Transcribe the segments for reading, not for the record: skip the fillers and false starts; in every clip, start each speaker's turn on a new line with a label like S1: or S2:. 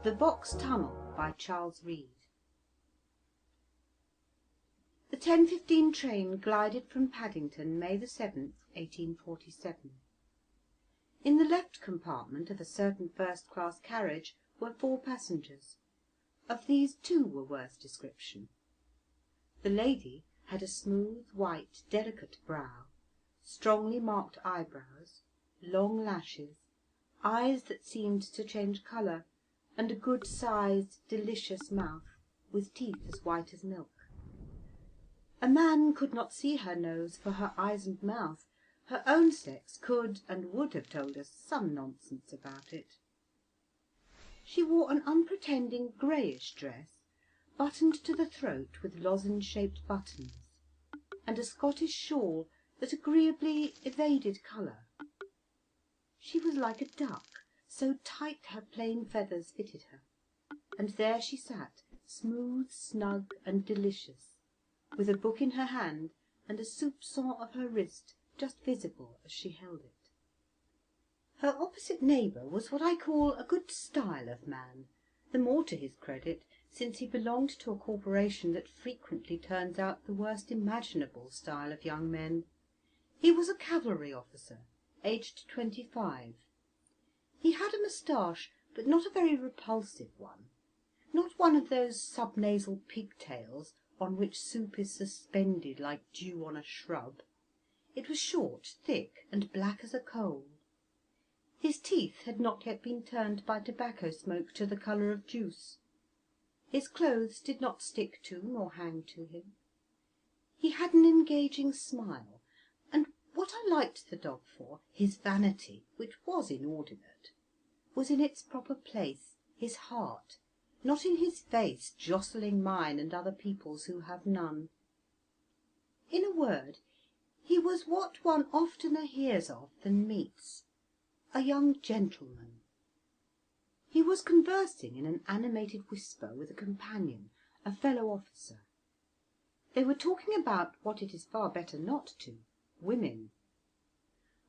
S1: The Box Tunnel by Charles Reade. The 10:15 train glided from Paddington, May the 7th, 1847. In the left compartment of a certain first-class carriage were 4 passengers. Of these 2 were worth description. The lady had a smooth, white, delicate brow, strongly marked eyebrows, long lashes, eyes that seemed to change colour, and a good-sized, delicious mouth, with teeth as white as milk. A man could not see her nose for her eyes and mouth. Her own sex could and would have told us some nonsense about it. She wore an unpretending greyish dress, buttoned to the throat with lozenge-shaped buttons, and a Scottish shawl that agreeably evaded colour. She was like a duck, so tight her plain feathers fitted her, and there she sat, smooth, snug, and delicious, with a book in her hand and a soupçon of her wrist just visible as she held it. Her opposite neighbour was what I call a good style of man, the more to his credit, since he belonged to a corporation that frequently turns out the worst imaginable style of young men. He was a cavalry officer, aged 25. He had a moustache, but not a very repulsive one, not one of those subnasal pigtails on which soup is suspended like dew on a shrub. It was short, thick, and black as a coal. His teeth had not yet been turned by tobacco smoke to the colour of juice. His clothes did not stick to nor hang to him. He had an engaging smile, and what I liked the dog for, his vanity, which was inordinate, was in its proper place, his heart, not in his face jostling mine and other people's who have none. In a word, he was what one oftener hears of than meets, a young gentleman. He was conversing in an animated whisper with a companion, a fellow officer. They were talking about what it is far better not to, women.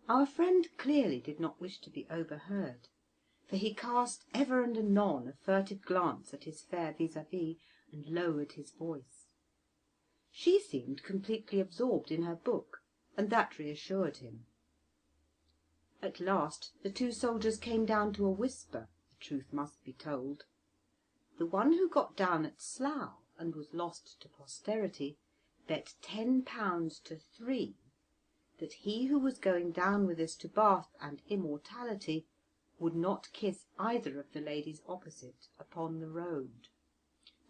S1: Our friend clearly did not wish to be overheard, for he cast ever and anon a furtive glance at his fair vis-à-vis and lowered his voice. She seemed completely absorbed in her book, and that reassured him. At last the 2 soldiers came down to a whisper, the truth must be told. The one who got down at Slough and was lost to posterity bet £10 to 3 that he who was going down with us to Bath and immortality would not kiss either of the ladies opposite upon the road.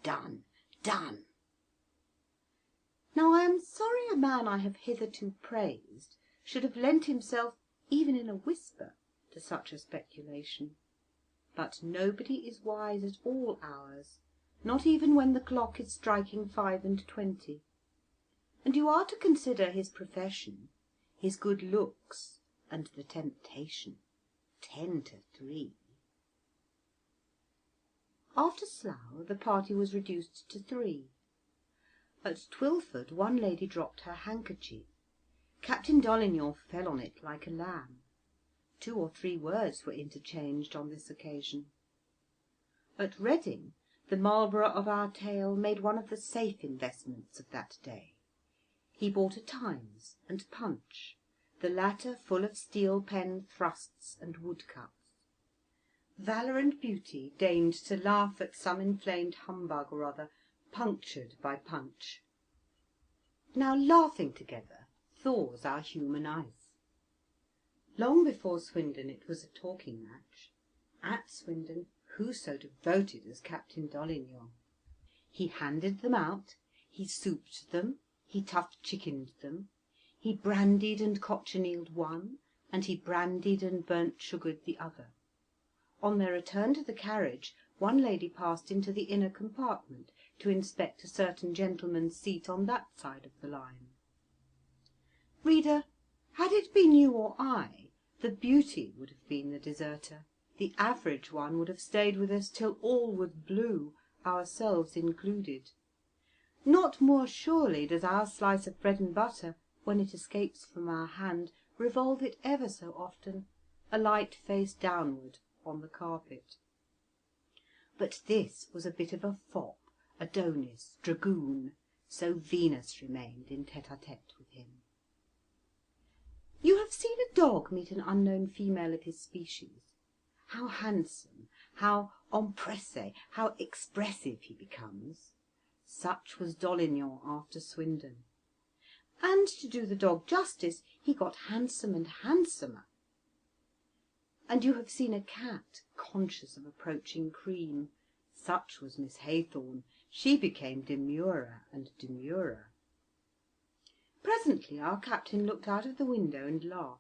S1: Done! Done! Now I am sorry a man I have hitherto praised should have lent himself, even in a whisper, to such a speculation. But nobody is wise at all hours, not even when the clock is striking 25. And you are to consider his profession, his good looks, and the temptation. 10 to 3. After Slough the party was reduced to 3. At Twylford one lady dropped her handkerchief. Captain Dolignan fell on it like a lamb. 2 or 3 words were interchanged on this occasion. At Reading the Marlborough of our tale made one of the safe investments of that day. He bought a Times and Punch, the latter full of steel pen thrusts and woodcuts. Valour and Beauty deigned to laugh at some inflamed humbug or other, punctured by Punch. Now laughing together thaws our human ice. Long before Swindon it was a talking match. At Swindon, who so devoted as Captain Dolignan? He handed them out, he souped them, he tough-chickened them, he brandied and cochinealed one, and he brandied and burnt-sugared the other. On their return to the carriage, one lady passed into the inner compartment to inspect a certain gentleman's seat on that side of the line. Reader, had it been you or I, the Beauty would have been the deserter, the average one would have stayed with us till all was blue, ourselves included. Not more surely does our slice of bread and butter, when it escapes from our hand, revolve it ever so often, a light face downward, on the carpet. But this was a bit of a fop, Adonis, dragoon, so Venus remained in tete-a-tete with him. You have seen a dog meet an unknown female of his species. How handsome, how empressé, how expressive he becomes. Such was Dolignan after Swindon. And to do the dog justice, he got handsome and handsomer. And you have seen a cat conscious of approaching cream. Such was Miss Haythorn. She became demurer and demurer. Presently our captain looked out of the window and laughed.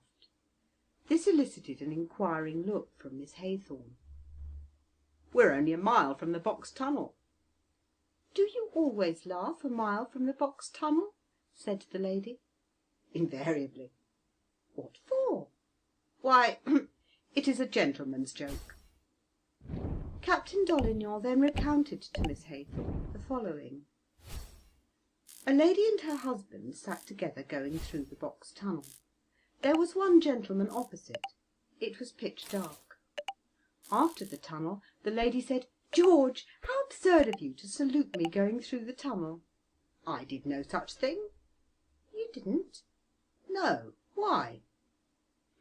S1: This elicited an inquiring look from Miss Haythorn. "We're only a mile from the Box Tunnel." "Do you always laugh a mile from the Box Tunnel?" said the lady. "Invariably." "What for?" "Why, it is a gentleman's joke." Captain Dolignan then recounted to Miss Haythorn the following. A lady and her husband sat together going through the Box Tunnel. There was one gentleman opposite. It was pitch dark. After the tunnel, the lady said, "George, how absurd of you to salute me going through the tunnel." "I did no such thing." "You didn't?" "No. Why?"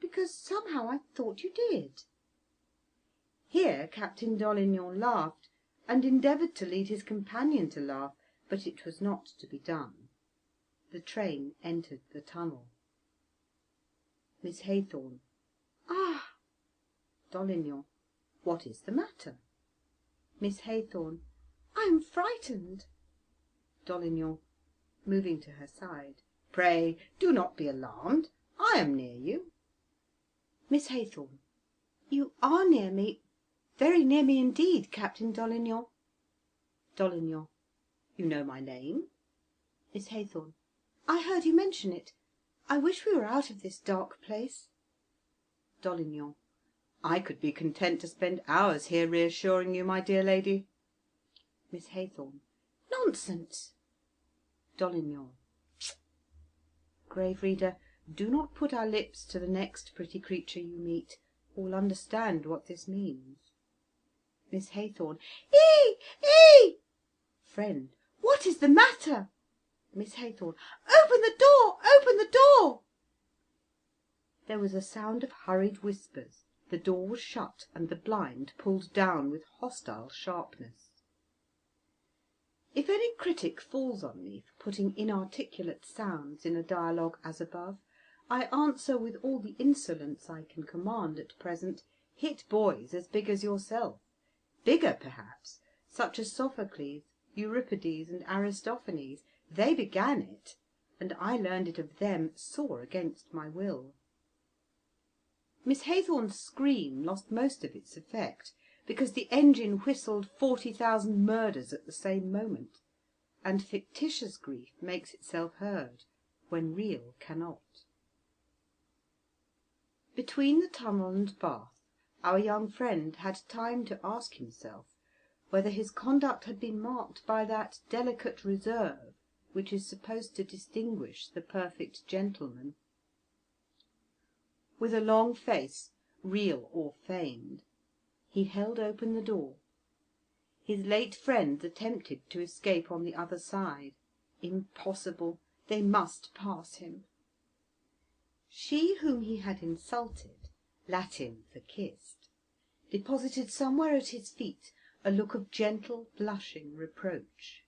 S1: "Because somehow I thought you did." Here Captain Dolignan laughed, and endeavoured to lead his companion to laugh, but it was not to be done. The train entered the tunnel. Miss Haythorn. "Ah!" Dolignan. "What is the matter?" Miss Haythorn. "I am frightened." Dolignan, moving to her side. "Pray do not be alarmed. I am near you." Miss Haythorn. "You are near me, very near me indeed, Captain Dolignan." Dolignan. "You know my name?" Miss Haythorn. "I heard you mention it. I wish we were out of this dark place." Dolignan. "I could be content to spend hours here reassuring you, my dear lady." Miss Haythorn. "Nonsense." Dolignan. Grave reader, do not put our lips to the next pretty creature you meet, or will understand what this means. Miss Haythorn. "Ee! Ee!" Friend. "What is the matter?" Miss Haythorn. "Open the door! Open the door!" There was a sound of hurried whispers. The door was shut, and the blind pulled down with hostile sharpness. If any critic falls on me for putting inarticulate sounds in a dialogue as above, I answer with all the insolence I can command at present, hit boys as big as yourself, bigger perhaps, such as Sophocles, Euripides, and Aristophanes. They began it, and I learned it of them sore against my will. Miss Haythorn's scream lost most of its effect, because the engine whistled 40,000 murders at the same moment, and fictitious grief makes itself heard when real cannot. Between the tunnel and Bath, our young friend had time to ask himself whether his conduct had been marked by that delicate reserve which is supposed to distinguish the perfect gentleman. With a long face, real or feigned, he held open the door. His late friends attempted to escape on the other side. Impossible! They must pass him. She whom he had insulted, Latin for kissed, deposited somewhere at his feet a look of gentle, blushing reproach.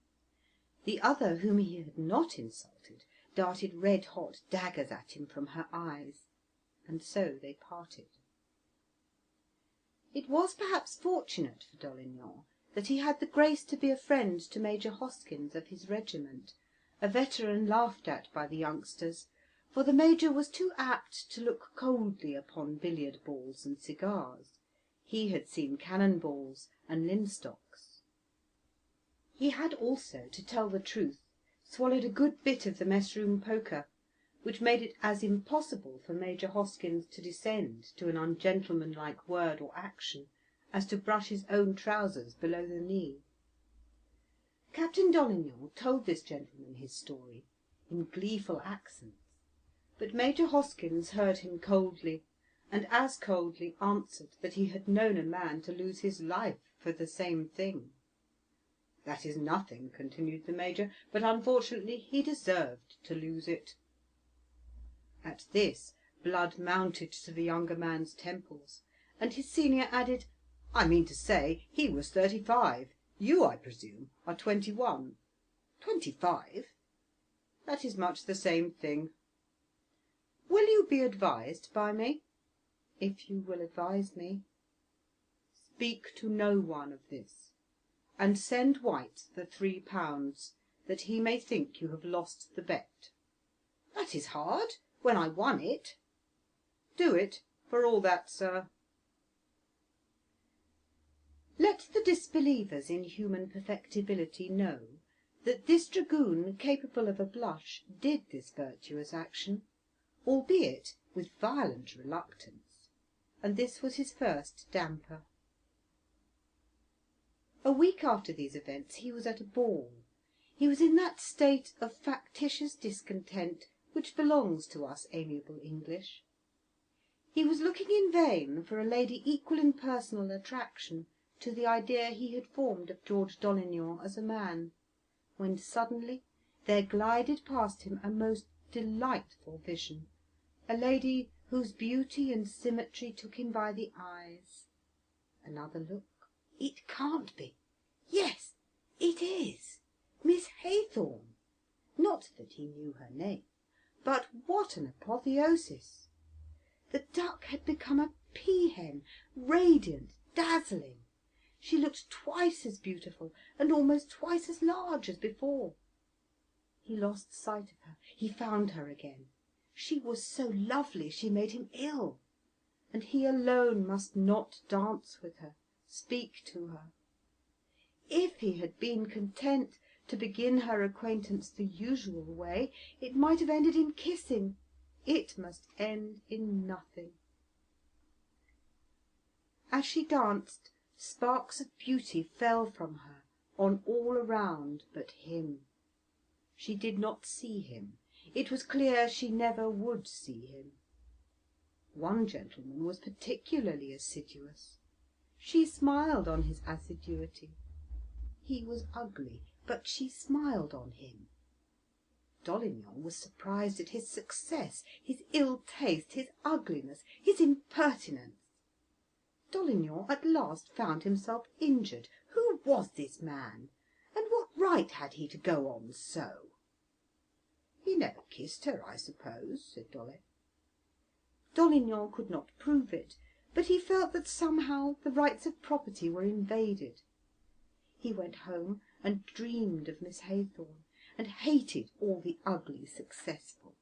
S1: The other, whom he had not insulted, darted red-hot daggers at him from her eyes, and so they parted. It was perhaps fortunate for Dolignan that he had the grace to be a friend to Major Hoskins of his regiment, a veteran laughed at by the youngsters, for the Major was too apt to look coldly upon billiard balls and cigars. He had seen cannon balls and linstocks. He had also, to tell the truth, swallowed a good bit of the mess-room poker, which made it as impossible for Major Hoskins to descend to an ungentlemanlike word or action as to brush his own trousers below the knee. Captain Dolignan told this gentleman his story in gleeful accents, but Major Hoskins heard him coldly, and as coldly answered that he had known a man to lose his life for the same thing. "That is nothing," continued the Major, "but unfortunately he deserved to lose it." At this, blood mounted to the younger man's temples, and his senior added, "I mean to say, he was 35. You, I presume, are 21. 25? That is much the same thing. Will you be advised by me?" "If you will advise me." "Speak to no one of this, and send White the £3, that he may think you have lost the bet." "That is hard, when I won it." "Do it, for all that, sir." Let the disbelievers in human perfectibility know that this dragoon, capable of a blush, did this virtuous action, albeit with violent reluctance, and this was his first damper. A week after these events he was at a ball. He was in that state of factitious discontent which belongs to us amiable English. He was looking in vain for a lady equal in personal attraction to the idea he had formed of George Dolignan as a man, when suddenly there glided past him a most delightful vision, a lady whose beauty and symmetry took him by the eyes. Another look. It can't be. Yes, it is. Miss Haythorn. Not that he knew her name, but what an apotheosis! The duck had become a peahen, radiant, dazzling. She looked twice as beautiful and almost twice as large as before. He lost sight of her. He found her again. She was so lovely she made him ill, and he alone must not dance with her, speak to her. If he had been content to begin her acquaintance the usual way, it might have ended in kissing. It must end in nothing. As she danced, sparks of beauty fell from her on all around but him. She did not see him. It was clear she never would see him. One gentleman was particularly assiduous. She smiled on his assiduity. He was ugly, but she smiled on him. Dolignan was surprised at his success, his ill taste, his ugliness, his impertinence. Dolignan at last found himself injured. Who was this man, and what right had he to go on so? "He never kissed her, I suppose," said Dolly. Dolignan could not prove it, but he felt that somehow the rights of property were invaded. He went home and dreamed of Miss Haythorn, and hated all the ugly successful.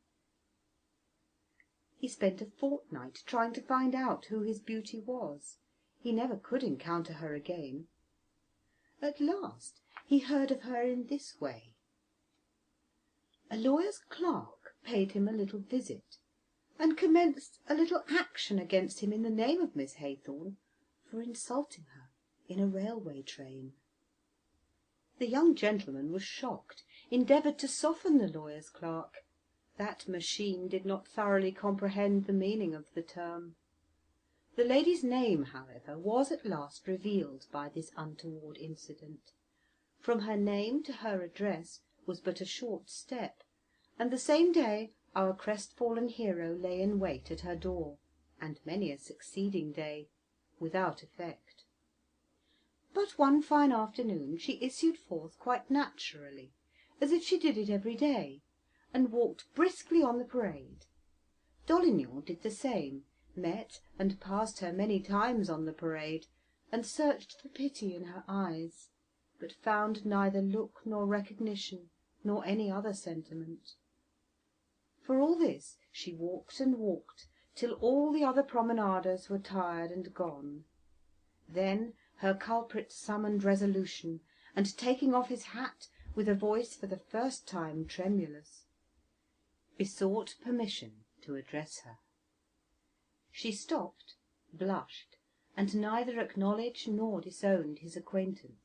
S1: He spent a fortnight trying to find out who his beauty was. He never could encounter her again. At last he heard of her in this way. A lawyer's clerk paid him a little visit, and commenced a little action against him in the name of Miss Haythorn for insulting her in a railway train. The young gentleman was shocked, endeavoured to soften the lawyer's clerk. That machine did not thoroughly comprehend the meaning of the term. The lady's name, however, was at last revealed by this untoward incident. From her name to her address was but a short step, and the same day our crestfallen hero lay in wait at her door, and many a succeeding day, without effect. But one fine afternoon she issued forth quite naturally, as if she did it every day, and walked briskly on the parade. Dolignan did the same, met and passed her many times on the parade, and searched for pity in her eyes, but found neither look nor recognition, nor any other sentiment. For all this she walked and walked, till all the other promenaders were tired and gone. Then her culprit summoned resolution, and taking off his hat, with a voice for the first time tremulous, besought permission to address her. She stopped, blushed, and neither acknowledged nor disowned his acquaintance.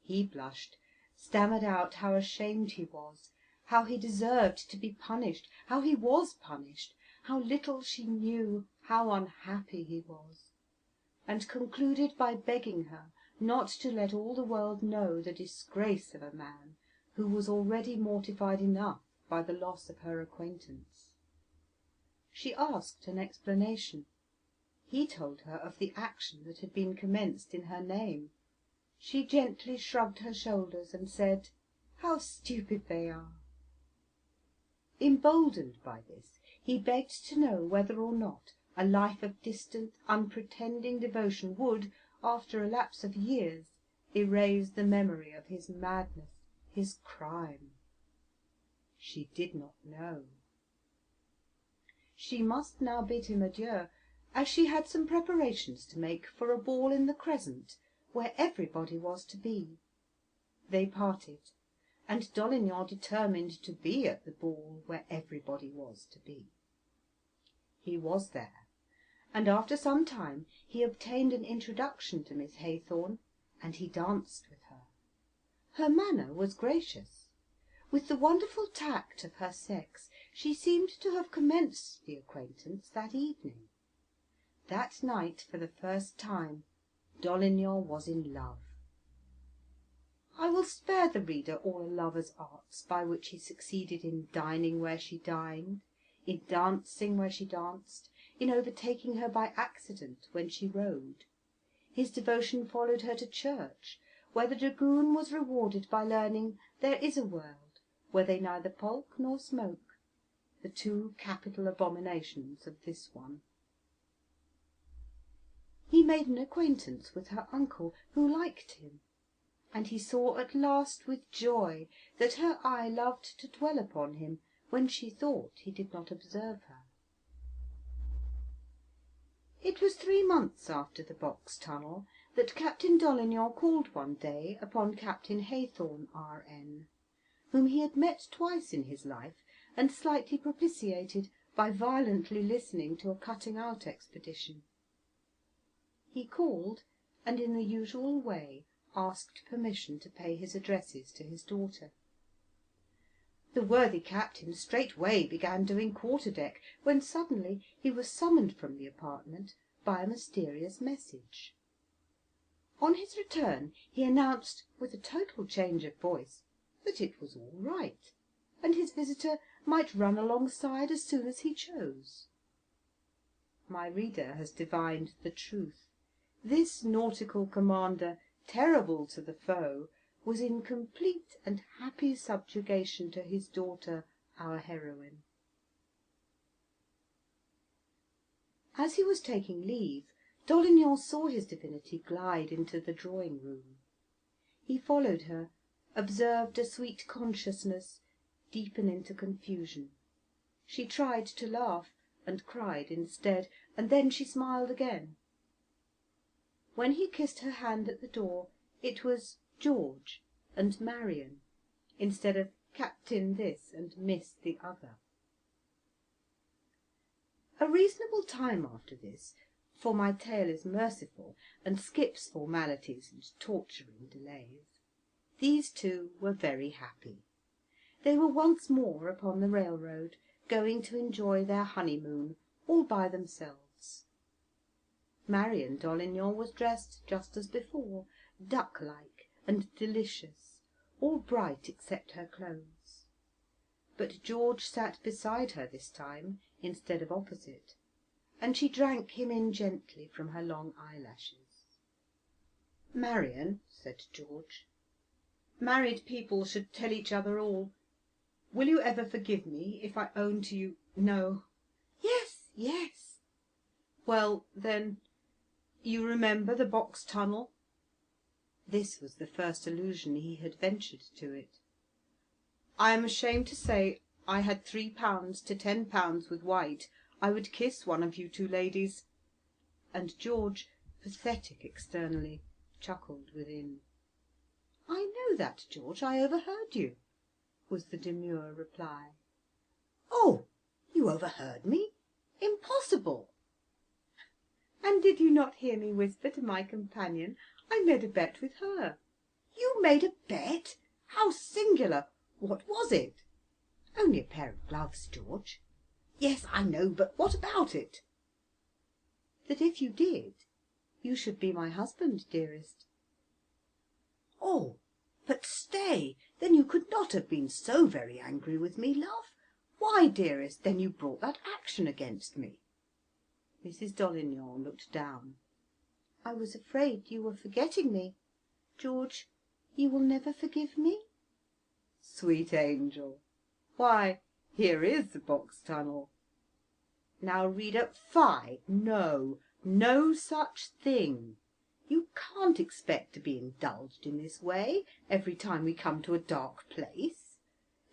S1: He blushed, stammered out how ashamed he was, how he deserved to be punished, how he was punished, how little she knew how unhappy he was, and concluded by begging her not to let all the world know the disgrace of a man who was already mortified enough by the loss of her acquaintance. She asked an explanation. He told her of the action that had been commenced in her name. She gently shrugged her shoulders and said, "How stupid they are!" Emboldened by this, he begged to know whether or not a life of distant, unpretending devotion would, after a lapse of years, erase the memory of his madness, his crime. She did not know. She must now bid him adieu, as she had some preparations to make for a ball in the Crescent, where everybody was to be. They parted, and Dolignan determined to be at the ball where everybody was to be. He was there, and after some time he obtained an introduction to Miss Haythorn, and he danced with her. Her manner was gracious. With the wonderful tact of her sex, she seemed to have commenced the acquaintance that evening. That night, for the first time, Dolignan was in love. I will spare the reader all a lover's arts by which he succeeded in dining where she dined, in dancing where she danced, in overtaking her by accident when she rode. His devotion followed her to church, where the dragoon was rewarded by learning there is a world where they neither polk nor smoke, the two capital abominations of this one. He made an acquaintance with her uncle, who liked him, and he saw at last with joy that her eye loved to dwell upon him when she thought he did not observe her. It was 3 months after the Box Tunnel that Captain Dolignan called one day upon Captain Haythorn, R.N., whom he had met twice in his life and slightly propitiated by violently listening to a cutting-out expedition. He called, and in the usual way asked permission to pay his addresses to his daughter. The worthy captain straightway began doing quarter-deck, when suddenly he was summoned from the apartment by a mysterious message. On his return he announced, with a total change of voice, that it was all right, and his visitor might run alongside as soon as he chose. My reader has divined the truth. This nautical commander, terrible to the foe, was in complete and happy subjugation to his daughter, our heroine. As he was taking leave, Dolignan saw his divinity glide into the drawing-room. He followed her, observed a sweet consciousness deepen into confusion. She tried to laugh, and cried instead, and then she smiled again. When he kissed her hand at the door, it was George and Marion, instead of Captain this and Miss the other. A reasonable time after this, for my tale is merciful and skips formalities and torturing delays, these two were very happy. They were once more upon the railroad, going to enjoy their honeymoon all by themselves. Marion Dolignan was dressed just as before, duck-like and delicious, all bright except her clothes. But George sat beside her this time instead of opposite, and she drank him in gently from her long eyelashes. "Marion," said George, "married people should tell each other all. Will you ever forgive me if I own to you no?" "Yes, yes." "Well, then, you remember the Box Tunnel?" This was the first allusion he had ventured to it. "I am ashamed to say I had £3 to £10 with White. I would kiss one of you two ladies." And George, pathetic externally, chuckled within. "I know that, George. I overheard you," was the demure reply. "Oh, you overheard me? Impossible!" "And did you not hear me whisper to my companion, I made a bet with her?" "You made a bet? How singular! What was it?" "Only a pair of gloves, George." "Yes, I know, but what about it?" that if you did, you should be my husband, dearest." "Oh, but stay, then you could not have been so very angry with me, love. Why, dearest, then you brought that action against me?" Mrs. Dolignan looked down. "I was afraid you were forgetting me. George, you will never forgive me?" "Sweet angel! Why, here is the Box Tunnel. Now, Rita, fie! No, no such thing. You can't expect to be indulged in this way every time we come to a dark place.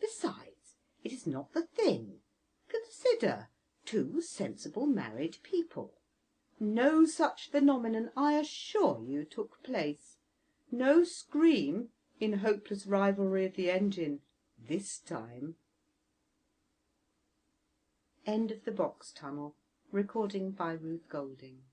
S1: Besides, it is not the thing. Consider, two sensible married people. No such phenomenon, I assure you, took place. No scream in hopeless rivalry of the engine this time." End of the Box Tunnel. Recording by Ruth Golding.